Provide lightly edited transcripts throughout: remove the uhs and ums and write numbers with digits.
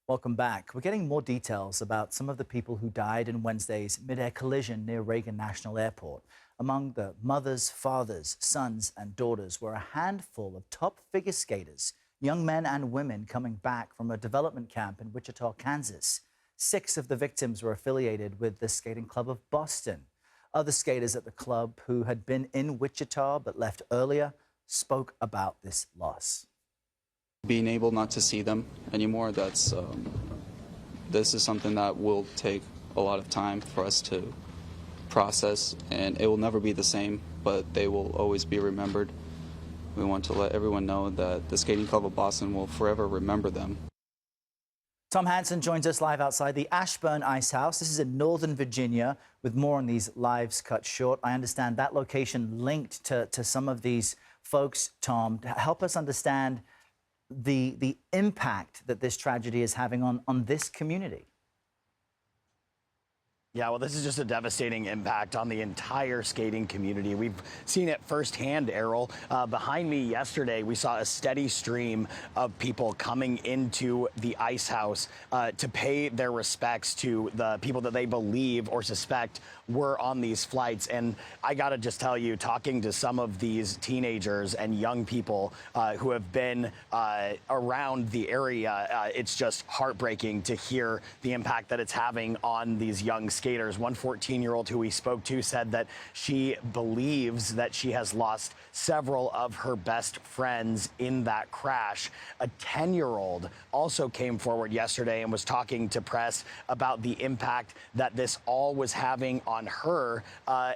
Welcome back. We're getting more details about some of the people who died in Wednesday's midair collision near Reagan National Airport. Among the mothers, fathers, sons, and daughters were a handful of top figure skaters, young men and women coming back from a development camp in Wichita, Kansas. 6 of the victims were affiliated with the Skating Club of Boston. Other skaters at the club who had been in Wichita but left earlier spoke about this loss. Being able not to see them anymore, this is something that will take a lot of time for us to process, and it will never be the same, but they will always be remembered. We want to let everyone know that the Skating Club of Boston will forever remember them. Tom Hanson joins us live outside the Ashburn Ice House. This is in Northern Virginia, with more on these lives cut short. I understand that location linked to some of these folks, Tom. Help us understand the impact that this tragedy is having on this community. Yeah, well, this is just a devastating impact on the entire skating community. We've seen it firsthand, Errol. Behind me yesterday, we saw a steady stream of people coming into the ice house to pay their respects to the people that they believe or suspect were on these flights. And I got to just tell you, talking to some of these teenagers and young people who have been around the area, it's just heartbreaking to hear the impact that it's having on these young skaters. One 14-year-old who we spoke to said that she believes that she has lost several of her best friends in that crash. A 10-year-old also came forward yesterday and was talking to press about the impact that this all was having on her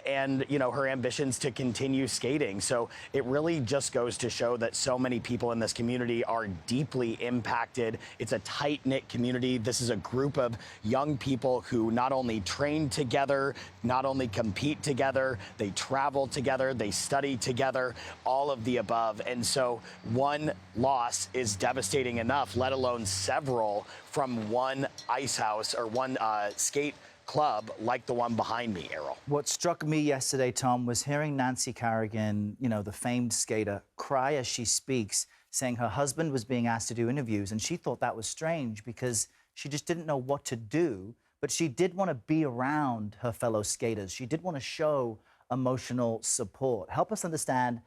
and, you know, her ambitions to continue skating. So it really just goes to show that so many people in this community are deeply impacted. It's a tight-knit community. This is a group of young people who not only train together, not only compete together, they travel together, they study together, all of the above. And so one loss is devastating enough, let alone several from one ice house or one skate club like the one behind me, Errol. What struck me yesterday, Tom, was hearing Nancy Kerrigan, you know, the famed skater, cry as she speaks, saying her husband was being asked to do interviews, and she thought that was strange because she just didn't know what to do. But she did want to be around her fellow skaters. She did want to show emotional support. Help us understand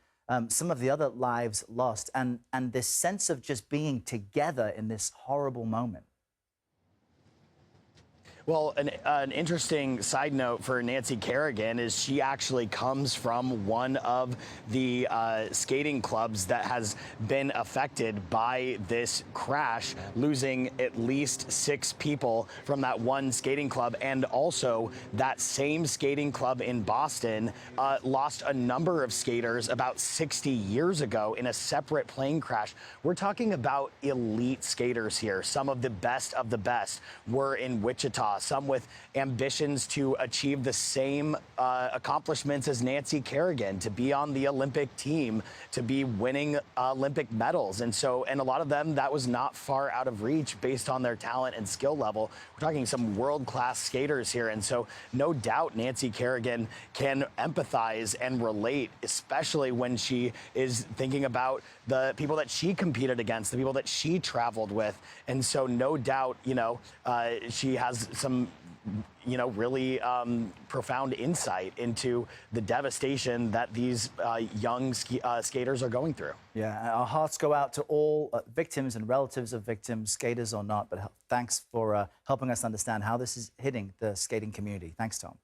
some of the other lives lost and this sense of just being together in this horrible moment. Well, an interesting side note for Nancy Kerrigan is she actually comes from one of the skating clubs that has been affected by this crash, losing at least 6 people from that one skating club. And also that same skating club in Boston lost a number of skaters about 60 years ago in a separate plane crash. We're talking about elite skaters here. Some of the best were in Wichita. Some with ambitions to achieve the same accomplishments as Nancy Kerrigan, to be on the Olympic team, to be winning Olympic medals. And a lot of them, that was not far out of reach based on their talent and skill level. We're talking some world-class skaters here. And so no doubt Nancy Kerrigan can empathize and relate, especially when she is thinking about the people that she competed against, the people that she traveled with. And so no doubt, you know, she has some, you know, really profound insight into the devastation that these young skaters are going through. Yeah, our hearts go out to all victims and relatives of victims, skaters or not. But thanks for helping us understand how this is hitting the skating community. Thanks, Tom.